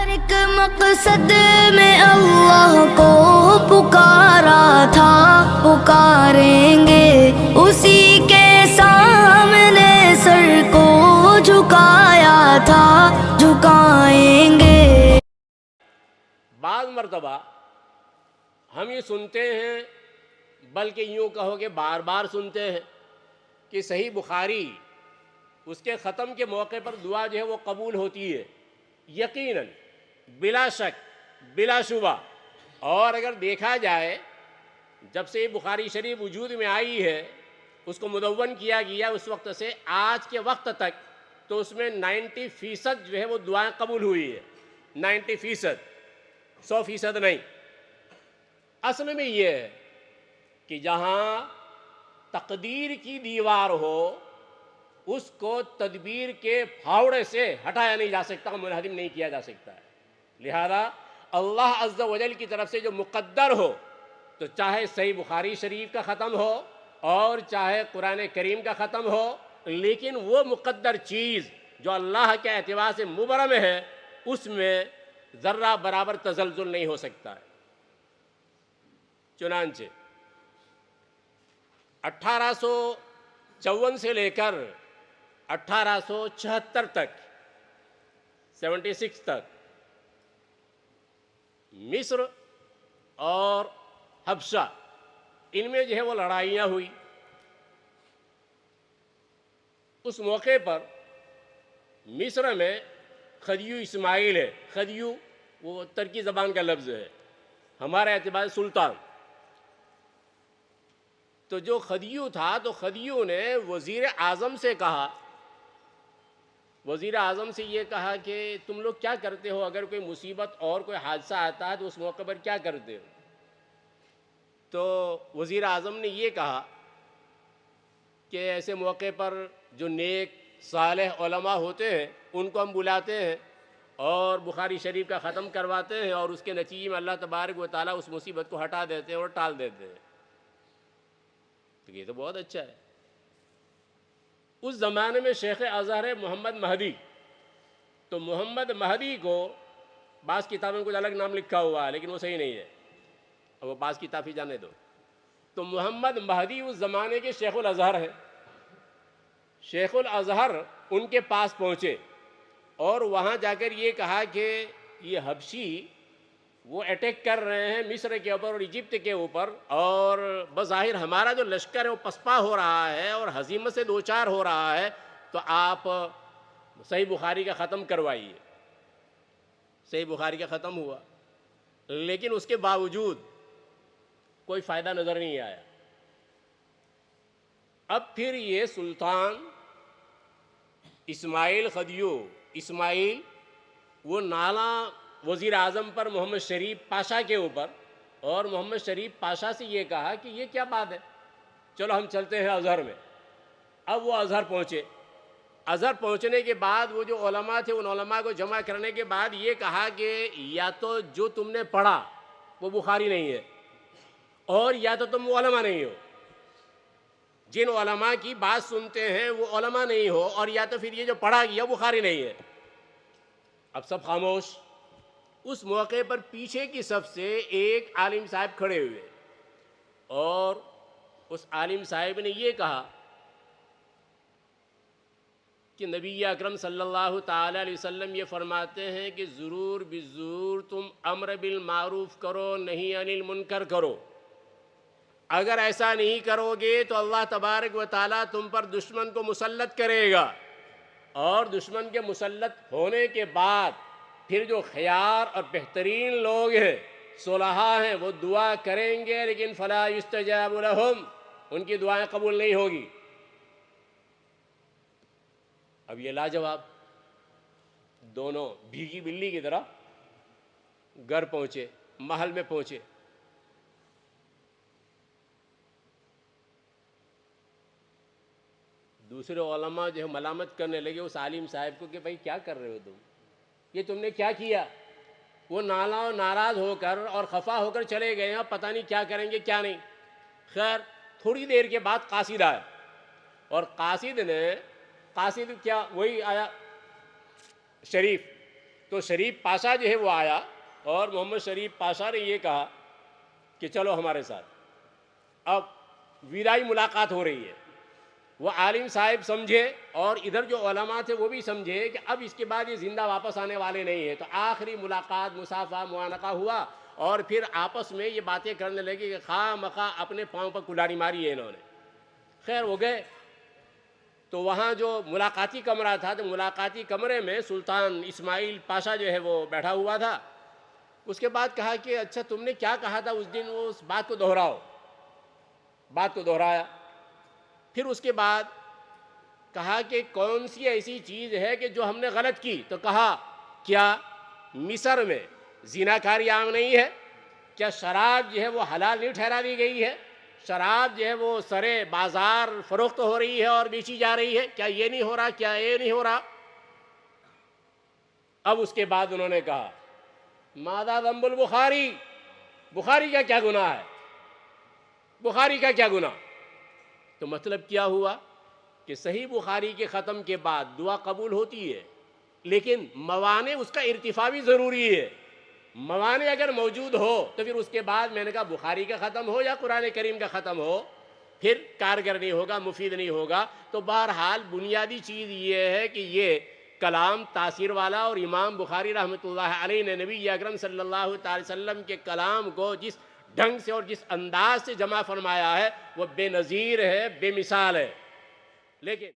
ایک مقصد میں اللہ کو پکارا تھا، پکاریں گے اسی کے سامنے سر کو جھکایا تھا، جھکائیں گے۔ بعض مرتبہ ہم یہ سنتے ہیں، بلکہ یوں کہو کہ بار بار سنتے ہیں کہ صحیح بخاری اس کے ختم کے موقع پر دعا جو ہے وہ قبول ہوتی ہے، یقیناً، بلا شک، بلا شبہ۔ اور اگر دیکھا جائے جب سے یہ بخاری شریف وجود میں آئی ہے، اس کو مدون کیا گیا اس وقت سے آج کے وقت تک، تو اس میں 90% جو ہے وہ دعائیں قبول ہوئی ہے۔ 90%، 100% نہیں۔ اصل میں یہ ہے کہ جہاں تقدیر کی دیوار ہو اس کو تدبیر کے پھاوڑے سے ہٹایا نہیں جا سکتا، منہدم نہیں کیا جا سکتا ہے۔ لہذا اللہ عز و جل کی طرف سے جو مقدر ہو، تو چاہے صحیح بخاری شریف کا ختم ہو اور چاہے قرآن کریم کا ختم ہو، لیکن وہ مقدر چیز جو اللہ کے اعتبار سے مبرم ہے، اس میں ذرہ برابر تزلزل نہیں ہو سکتا ہے۔ چنانچہ 1854 سے لے کر 1876 تک، 76 تک، مصر اور حبشہ ان میں جو ہے وہ لڑائیاں ہوئی۔ اس موقع پر مصر میں خدیو اسماعیل ہے، خدیو وہ ترکی زبان کا لفظ ہے، ہمارے اعتبار سے سلطان۔ تو جو خدیو تھا، تو خدیو نے وزیر اعظم سے کہا، وزیر اعظم سے یہ کہا کہ تم لوگ کیا کرتے ہو، اگر کوئی مصیبت اور کوئی حادثہ آتا ہے تو اس موقع پر کیا کرتے ہو؟ تو وزیر اعظم نے یہ کہا کہ ایسے موقع پر جو نیک صالح علماء ہوتے ہیں ان کو ہم بلاتے ہیں اور بخاری شریف کا ختم کرواتے ہیں، اور اس کے نتیجے میں اللہ تبارک و تعالیٰ اس مصیبت کو ہٹا دیتے ہیں اور ٹال دیتے ہیں۔ تو یہ تو بہت اچھا ہے۔ اس زمانے میں شیخ ازہر ہے محمد مہدی، تو محمد مہدی کو بعض کتابوں میں کچھ الگ نام لکھا ہوا ہے لیکن وہ صحیح نہیں ہے، اور وہ بعض کتاب ہی جانے دو۔ تو محمد مہدی اس زمانے کے شیخ الازہر ہیں۔ شیخ الازہر ان کے پاس پہنچے اور وہاں جا کر یہ کہا کہ یہ حبشی وہ اٹیک کر رہے ہیں مصر کے اوپر اور ایجپٹ کے اوپر، اور بظاہر ہمارا جو لشکر ہے وہ پسپا ہو رہا ہے اور ہزیمت سے دوچار ہو رہا ہے، تو آپ صحیح بخاری کا ختم کروائیے۔ صحیح بخاری کا ختم ہوا، لیکن اس کے باوجود کوئی فائدہ نظر نہیں آیا۔ اب پھر یہ سلطان اسماعیل خدیو، اسماعیل وہ نالا وزیر اعظم پر محمد شریف پاشا کے اوپر، اور محمد شریف پاشا سے یہ کہا کہ یہ کیا بات ہے، چلو ہم چلتے ہیں ازہر میں۔ اب وہ ازہر پہنچے۔ ازہر پہنچنے کے بعد وہ جو علماء تھے ان علماء کو جمع کرنے کے بعد یہ کہا کہ یا تو جو تم نے پڑھا وہ بخاری نہیں ہے، اور یا تو تم وہ علماء نہیں ہو، جن علماء کی بات سنتے ہیں وہ علماء نہیں ہو، اور یا تو پھر یہ جو پڑھا گیا بخاری نہیں ہے۔ اب سب خاموش۔ اس موقع پر پیچھے کی صف سے ایک عالم صاحب کھڑے ہوئے، اور اس عالم صاحب نے یہ کہا کہ نبی اکرم صلی اللہ تعالی علیہ وسلم یہ فرماتے ہیں کہ ضرور بالضرور تم امر بالمعروف کرو، نہیں عن المنکر کرو۔ اگر ایسا نہیں کرو گے تو اللہ تبارک و تعالیٰ تم پر دشمن کو مسلط کرے گا، اور دشمن کے مسلط ہونے کے بعد پھر جو خیار اور بہترین لوگ ہیں، صلحاء ہیں، وہ دعا کریں گے لیکن فلا یستجاب لہم، ان کی دعائیں قبول نہیں ہوگی۔ اب یہ لاجواب دونوں بھیگی بلی کی طرح گھر پہنچے، محل میں پہنچے۔ دوسرے علماء جو ہے ملامت کرنے لگے اس عالم صاحب کو کہ بھائی کیا کر رہے ہو تم، یہ تم نے کیا کیا؟ وہ ناراض ہو کر اور خفا ہو کر چلے گئے ہیں، پتہ نہیں کیا کریں گے کیا نہیں۔ خیر تھوڑی دیر کے بعد قاصد آیا، اور قاصد کیا وہی آیا شریف، تو شریف پاشا جو ہے وہ آیا اور محمد شریف پاشا نے یہ کہا کہ چلو ہمارے ساتھ. اب وداعی ملاقات ہو رہی ہے. وہ عالم صاحب سمجھے اور ادھر جو علماء تھے وہ بھی سمجھے کہ اب اس کے بعد یہ زندہ واپس آنے والے نہیں ہیں. تو آخری ملاقات مصافحہ معانقہ ہوا اور پھر آپس میں یہ باتیں کرنے لگے کہ خواہ مخواہ اپنے پاؤں پر کلاڑی ماری ہے انہوں نے. خیر ہو گئے. تو وہاں جو ملاقاتی کمرہ تھا تو ملاقاتی کمرے میں سلطان اسماعیل پاشا جو ہے وہ بیٹھا ہوا تھا. اس کے بعد کہا کہ اچھا تم نے کیا کہا تھا اس دن, وہ اس بات کو دہراؤ. بات کو دہرایا. پھر اس کے بعد کہا کہ کون سی ایسی چیز ہے کہ جو ہم نے غلط کی. تو کہا کیا مصر میں زناکاری عام نہیں ہے؟ کیا شراب جو ہے وہ حلال نہیں ٹھہرا دی گئی ہے؟ شراب جو ہے وہ سرے بازار فروخت ہو رہی ہے اور بیچی جا رہی ہے. کیا یہ نہیں ہو رہا؟ کیا یہ نہیں ہو رہا؟ اب اس کے بعد انہوں نے کہا ماذا ذنب البخاری, بخاری کا کیا گناہ ہے؟ بخاری کا کیا گناہ؟ تو مطلب کیا ہوا کہ صحیح بخاری کے ختم کے بعد دعا قبول ہوتی ہے, لیکن موانع اس کا ارتفاع بھی ضروری ہے. موانع اگر موجود ہو تو پھر اس کے بعد میں نے کہا بخاری کا ختم ہو یا قرآن کریم کا ختم ہو پھر کارگر نہیں ہوگا, مفید نہیں ہوگا. تو بہرحال بنیادی چیز یہ ہے کہ یہ کلام تاثیر والا, اور امام بخاری رحمۃ اللہ علیہ نے نبی اکرم صلی اللہ تعالی وسلم کے کلام کو جس ڈھنگ سے اور جس انداز سے جمع فرمایا ہے وہ بے نظیر ہے, بے مثال ہے. لیکن